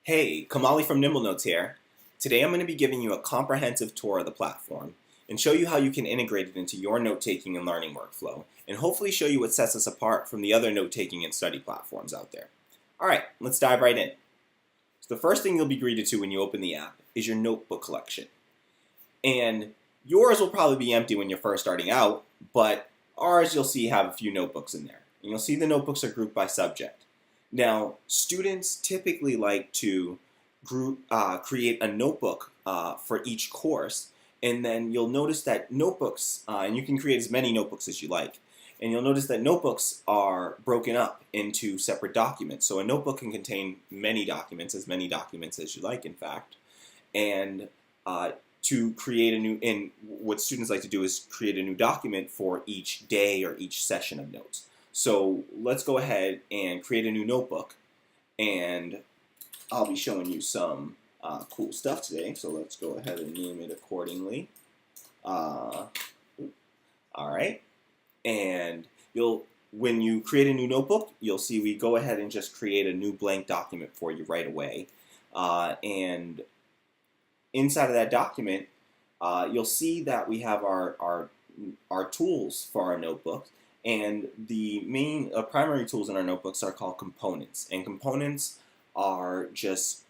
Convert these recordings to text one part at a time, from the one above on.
Hey, Kamali from NimbleNotes here. Today I'm going to be giving you a comprehensive tour of the platform and show you how you can integrate it into your note-taking and learning workflow, and hopefully show you what sets us apart from the other note-taking and study platforms out there. Alright, let's dive right in. So the first thing you'll be greeted to when you open the app is your notebook collection. And yours will probably be empty when you're first starting out, but ours you'll see have a few notebooks in there. And you'll see the notebooks are grouped by subject. Now, students typically like to create a notebook for each course, and then you'll notice that notebooks, and you can create as many notebooks as you like, and you'll notice that notebooks are broken up into separate documents. So a notebook can contain many documents as you like, in fact, and to create a new, and what students like to do is create a new document for each day or each session of notes. So let's go ahead and create a new notebook, and I'll be showing you some cool stuff today. So let's go ahead and name it accordingly. All right, and when you create a new notebook, you'll see we go ahead and just create a new blank document for you right away, and inside of that document, you'll see that we have our tools for our notebook. And the main primary tools in our notebooks are called components. And components are just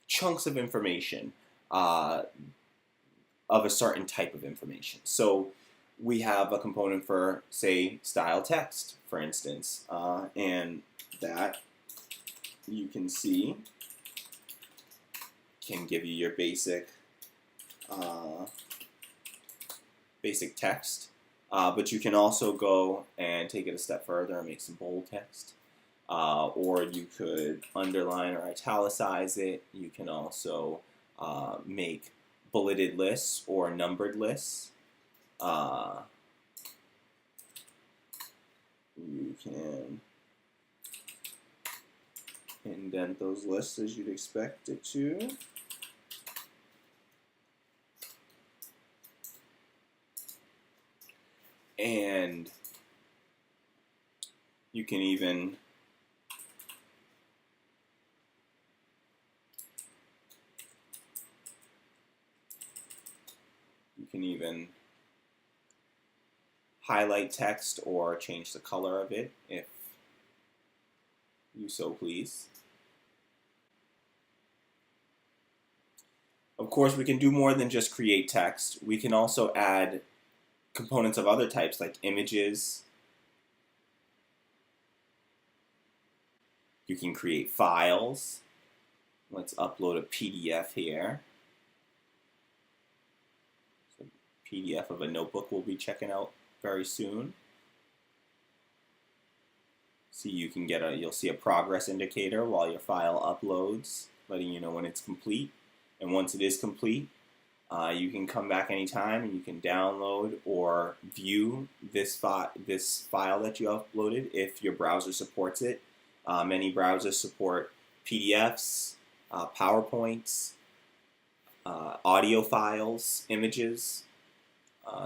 chunks of information, of a certain type of information. So we have a component for, say, style text, for instance. And that, you can see, can give you your basic text. But you can also go and take it a step further and make some bold text. Or you could underline or italicize it. You can also make bulleted lists or numbered lists. You can indent those lists as you'd expect it to. And you can even highlight text or change the color of it if you so please. Of course, we can do more than just create text. We can also add components of other types like images. You can create files. Let's upload a PDF here. So PDF of a notebook we'll be checking out very soon. See, you'll see a progress indicator while your file uploads, letting you know when it's complete. And once it is complete, you can come back anytime and you can download or view this file that you uploaded if your browser supports it. Many browsers support PDFs, PowerPoints, audio files, images.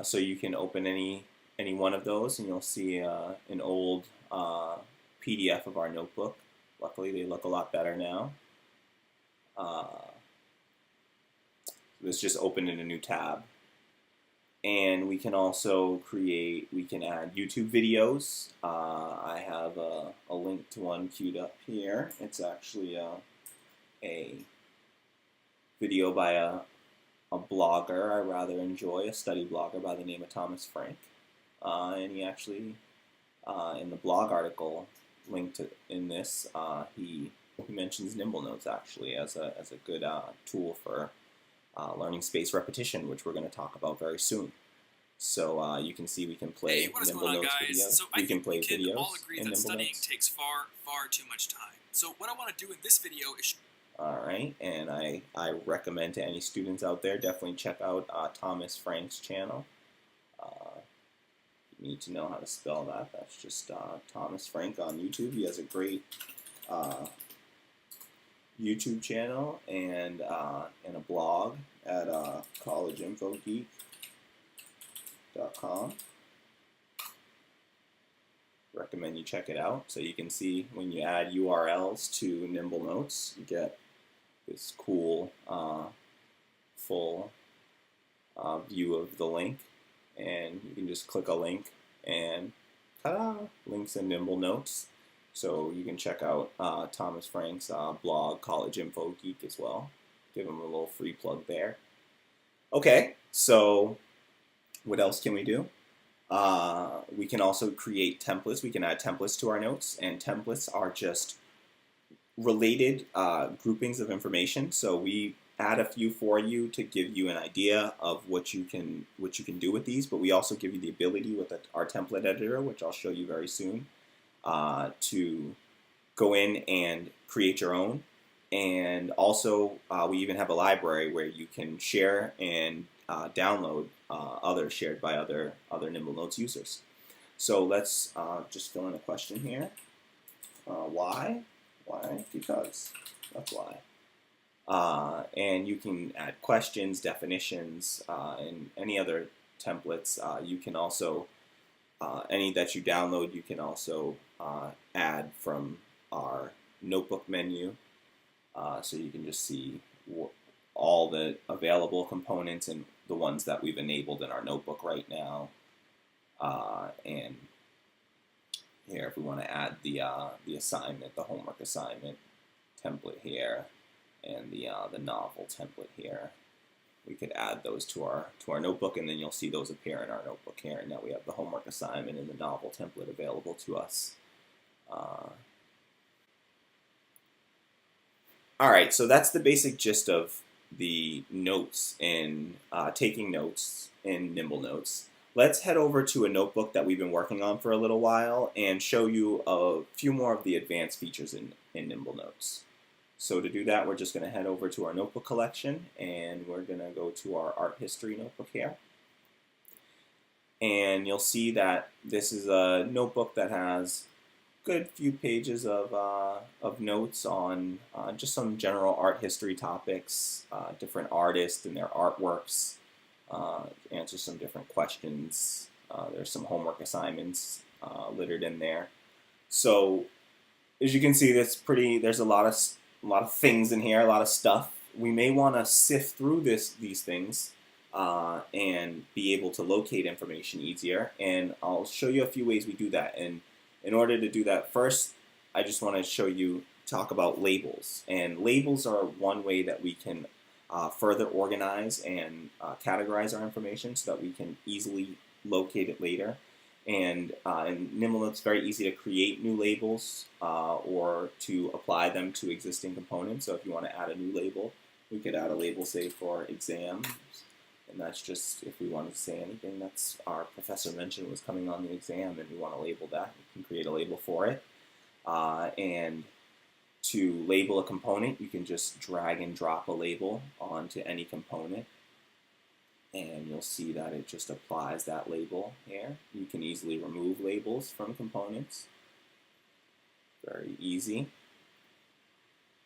So you can open any one of those and you'll see an old PDF of our notebook. Luckily, they look a lot better now. This just opened in a new tab. And we can also we can add YouTube videos. I have a link to one queued up here. It's actually a video by a blogger I rather enjoy, a study blogger by the name of Thomas Frank. And he actually, in the blog article linked in this, he mentions NimbleNotes actually as a good tool for learning space repetition, which we're going to talk about very soon. So you can see we can play NimbleNotes videos. So I think we can all agree that studying takes far too much time. So what I want to do in this video is... Alright, and I recommend to any students out there, definitely check out Thomas Frank's channel. You need to know how to spell that. That's just Thomas Frank on YouTube. He has a great YouTube channel and a blog at collegeinfogeek.com. Recommend you check it out so you can see when you add URLs to NimbleNotes, you get this cool full view of the link, and you can just click a link and ta-da! Links in NimbleNotes. So you can check out Thomas Frank's blog, College Info Geek, as well. Give him a little free plug there. Okay, so what else can we do? We can also create templates. We can add templates to our notes, and templates are just related groupings of information. So we add a few for you to give you an idea of what you can do with these, but we also give you the ability with our template editor, which I'll show you very soon, to go in and create your own. And also we even have a library where you can share and download others shared by other NimbleNotes users. So let's just fill in a question here. Why? Why? Because. That's why. And you can add questions, definitions, and any other templates. You can also, any that you download, you can also add from our notebook menu. So you can just see all the available components and the ones that we've enabled in our notebook right now. And here, if we want to add the assignment, the homework assignment template here, and the novel template here, we could add those to our notebook, and then you'll see those appear in our notebook here. And now we have the homework assignment and the novel template available to us. All right, so that's the basic gist of the notes and taking notes in NimbleNotes. Let's head over to a notebook that we've been working on for a little while and show you a few more of the advanced features in NimbleNotes. So to do that, we're just going to head over to our notebook collection, and we're going to go to our art history notebook here. And you'll see that this is a notebook that has a good few pages of notes on just some general art history topics, different artists and their artworks, answer some different questions. There's some homework assignments littered in there. So as you can see, there's a lot of things in here, a lot of stuff. We may want to sift through these things and be able to locate information easier. And I'll show you a few ways we do that. And in order to do that, first, I just want to talk about labels. And labels are one way that we can further organize and categorize our information so that we can easily locate it later. And in NimbleNotes, it's very easy to create new labels or to apply them to existing components. So if you want to add a new label, we could add a label, say, for exams. And that's just if we wanted to say anything that's our professor mentioned was coming on the exam and we want to label that, we can create a label for it. And to label a component, you can just drag and drop a label onto any component. And you'll see that it just applies that label here. You can easily remove labels from components. Very easy.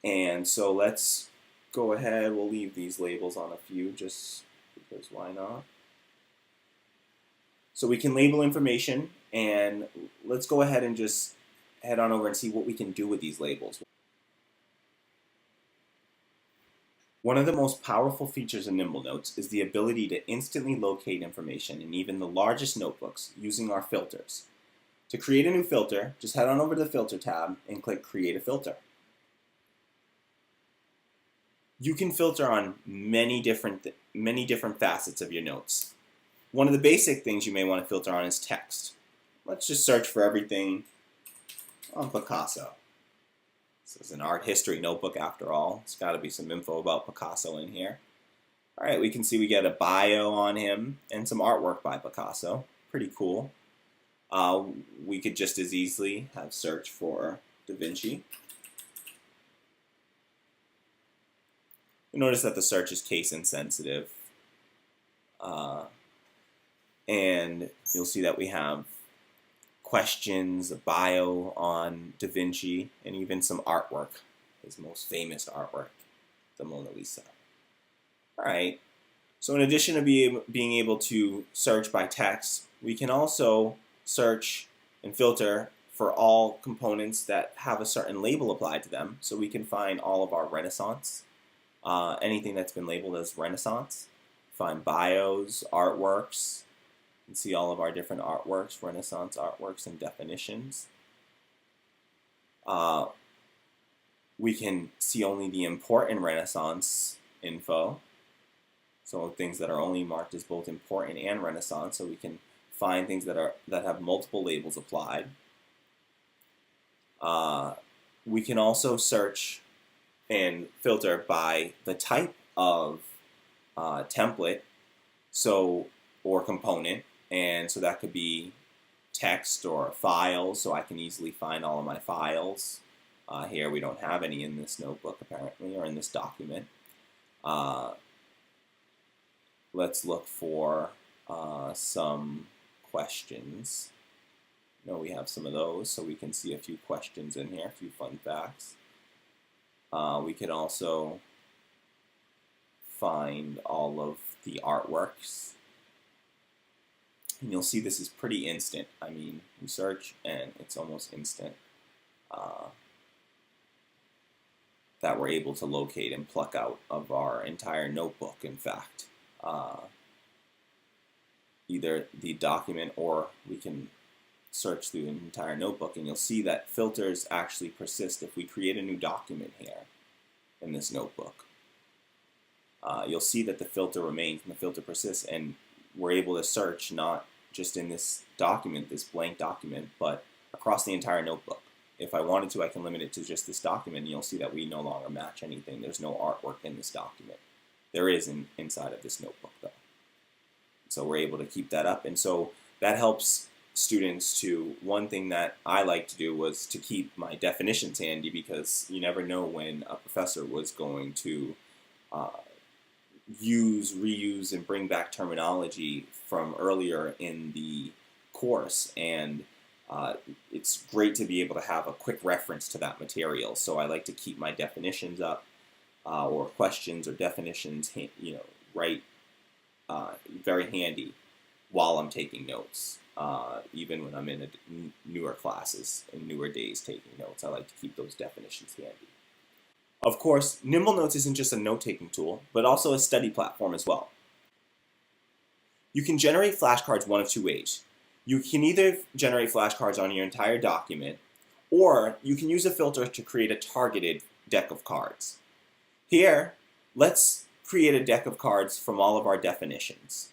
And so let's go ahead. We'll leave these labels on a few just because why not? So we can label information, and let's go ahead and just head on over and see what we can do with these labels. One of the most powerful features in NimbleNotes is the ability to instantly locate information in even the largest notebooks using our filters. To create a new filter, just head on over to the Filter tab and click Create a Filter. You can filter on many different facets of your notes. One of the basic things you may want to filter on is text. Let's just search for everything on Picasso. This is an art history notebook after all. It's got to be some info about Picasso in here. All right, we can see we get a bio on him and some artwork by Picasso. Pretty cool. We could just as easily have search for Da Vinci. You notice that the search is case insensitive. And you'll see that we have questions, a bio on Da Vinci, and even some artwork, his most famous artwork, the Mona Lisa. All right, so in addition to being able to search by text, we can also search and filter for all components that have a certain label applied to them. So we can find all of our Renaissance anything that's been labeled as Renaissance. Find bios, artworks. You can see all of our different artworks, Renaissance artworks, and definitions. We can see only the important Renaissance info, so things that are only marked as both important and Renaissance, so we can find things that have multiple labels applied. We can also search and filter by the type of template, or component, and so that could be text or files, so I can easily find all of my files. Here we don't have any in this notebook apparently, or in this document. Let's look for some questions. We have some of those, so we can see a few questions in here, a few fun facts. We can also find all of the artworks. And you'll see this is pretty instant. I mean, you search and it's almost instant that we're able to locate and pluck out of our entire notebook, in fact. Either the document, or we can search through an entire notebook, and you'll see that filters actually persist if we create a new document here in this notebook. You'll see that the filter remains and the filter persists, and we're able to search not just in this document, this blank document, but across the entire notebook. If I wanted to, I can limit it to just this document, and you'll see that we no longer match anything. There's no artwork in this document. There is inside of this notebook, though. So we're able to keep that up, and so that helps students to, one thing that I like to do was to keep my definitions handy, because you never know when a professor was going to use, reuse, and bring back terminology from earlier in the course, and it's great to be able to have a quick reference to that material. So I like to keep my definitions up, or questions or definitions, very handy while I'm taking notes. Even when I'm in newer classes and newer days taking notes, I like to keep those definitions handy. Of course, NimbleNotes isn't just a note-taking tool, but also a study platform as well. You can generate flashcards one of two ways. You can either generate flashcards on your entire document, or you can use a filter to create a targeted deck of cards. Here, let's create a deck of cards from all of our definitions.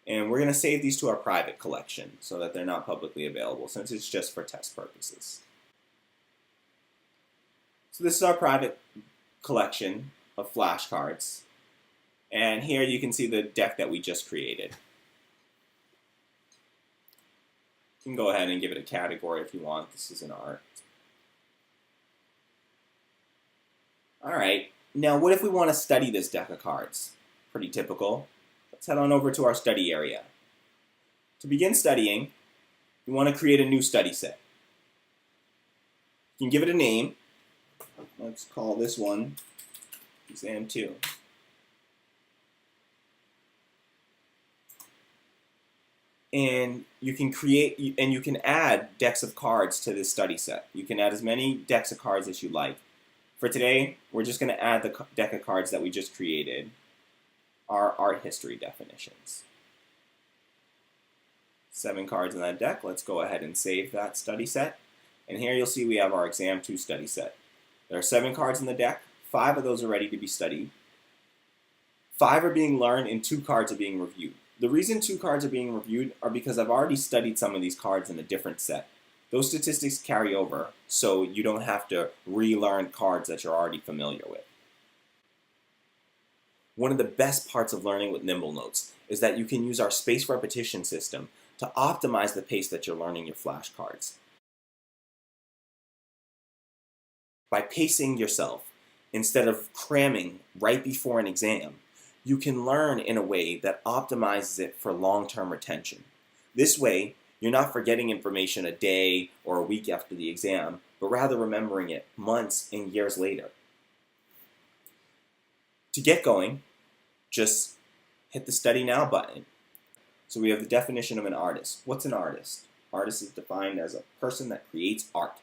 And we're going to save these to our private collection so that they're not publicly available, since it's just for test purposes. So this is our private collection of flashcards. And here you can see the deck that we just created. You can go ahead and give it a category if you want. This is an art. Alright, now what if we want to study this deck of cards? Pretty typical. Let's head on over to our study area. To begin studying, we want to create a new study set. You can give it a name. Let's call this one Exam 2. And you can create, and you can add decks of cards to this study set. You can add as many decks of cards as you like. For today, we're just going to add the deck of cards that we just created, our art history definitions. 7 cards in that deck. Let's go ahead and save that study set. And here you'll see we have our Exam 2 study set. There are 7 cards in the deck. 5 of those are ready to be studied. 5 are being learned, and 2 cards are being reviewed. The reason 2 cards are being reviewed are because I've already studied some of these cards in a different set. Those statistics carry over, so you don't have to relearn cards that you're already familiar with. One of the best parts of learning with NimbleNotes is that you can use our spaced repetition system to optimize the pace that you're learning your flashcards. By pacing yourself, instead of cramming right before an exam, you can learn in a way that optimizes it for long-term retention. This way, you're not forgetting information a day or a week after the exam, but rather remembering it months and years later. To get going, just hit the Study Now button. So we have the definition of an artist. What's an artist? Artist is defined as a person that creates art.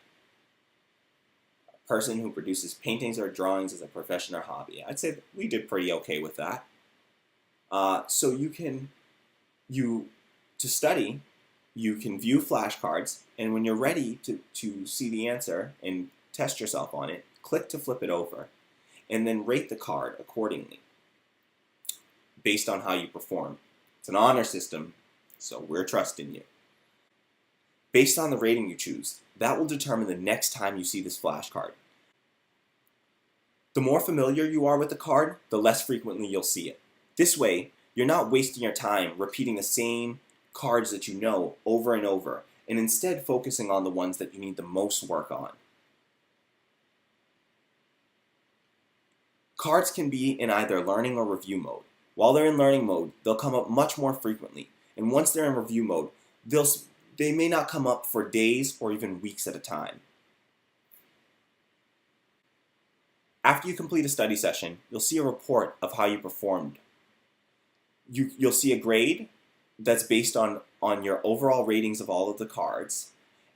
A person who produces paintings or drawings as a profession or hobby. I'd say we did pretty okay with that. So to study, you can view flashcards, and when you're ready to see the answer and test yourself on it, click to flip it over, and then rate the card accordingly based on how you perform. It's an honor system, so we're trusting you. Based on the rating you choose, that will determine the next time you see this flashcard. The more familiar you are with the card, the less frequently you'll see it. This way, you're not wasting your time repeating the same cards that you know over and over, and instead focusing on the ones that you need the most work on. Cards can be in either learning or review mode. While they're in learning mode, they'll come up much more frequently, and once they're in review mode, they may not come up for days or even weeks at a time. After you complete a study session, you'll see a report of how you performed. You'll see a grade that's based on your overall ratings of all of the cards,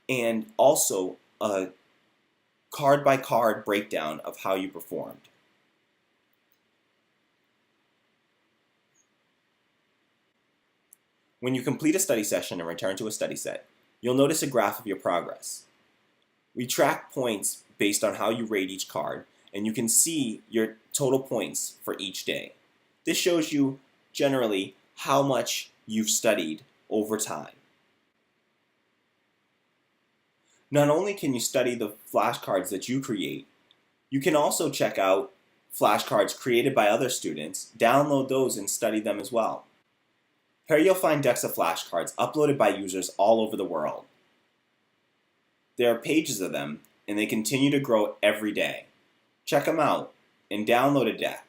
and also a card-by-card breakdown of how you performed. When you complete a study session and return to a study set, you'll notice a graph of your progress. We track points based on how you rate each card, and you can see your total points for each day. This shows you generally how much you've studied over time. Not only can you study the flashcards that you create, you can also check out flashcards created by other students, download those and study them as well. Here you'll find decks of flashcards uploaded by users all over the world. There are pages of them, and they continue to grow every day. Check them out and download a deck.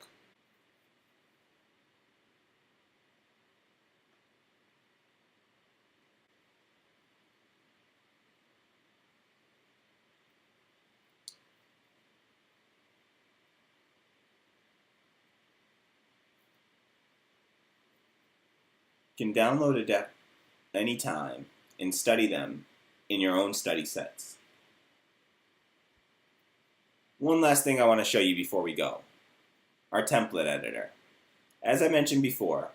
You can download a deck anytime and study them in your own study sets. One last thing I want to show you before we go. Our template editor. As I mentioned before,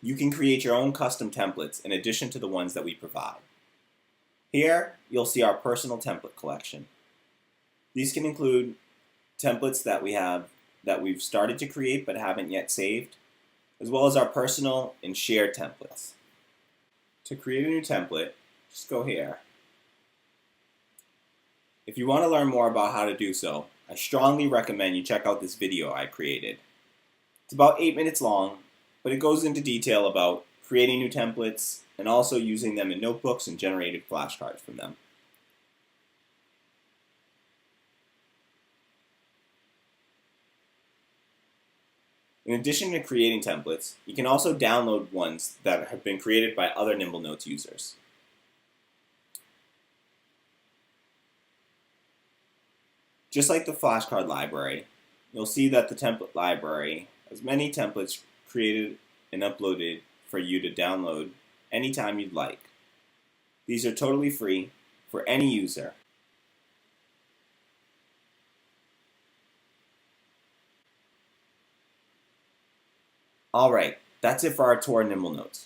you can create your own custom templates in addition to the ones that we provide. Here, you'll see our personal template collection. These can include templates that we've started to create but haven't yet saved, as well as our personal and shared templates. To create a new template, just go here. If you want to learn more about how to do so, I strongly recommend you check out this video I created. It's about 8 minutes long, but it goes into detail about creating new templates and also using them in notebooks and generating flashcards from them. In addition to creating templates, you can also download ones that have been created by other NimbleNotes users. Just like the flashcard library, you'll see that the template library has many templates created and uploaded for you to download anytime you'd like. These are totally free for any user. Alright, that's it for our tour of NimbleNotes.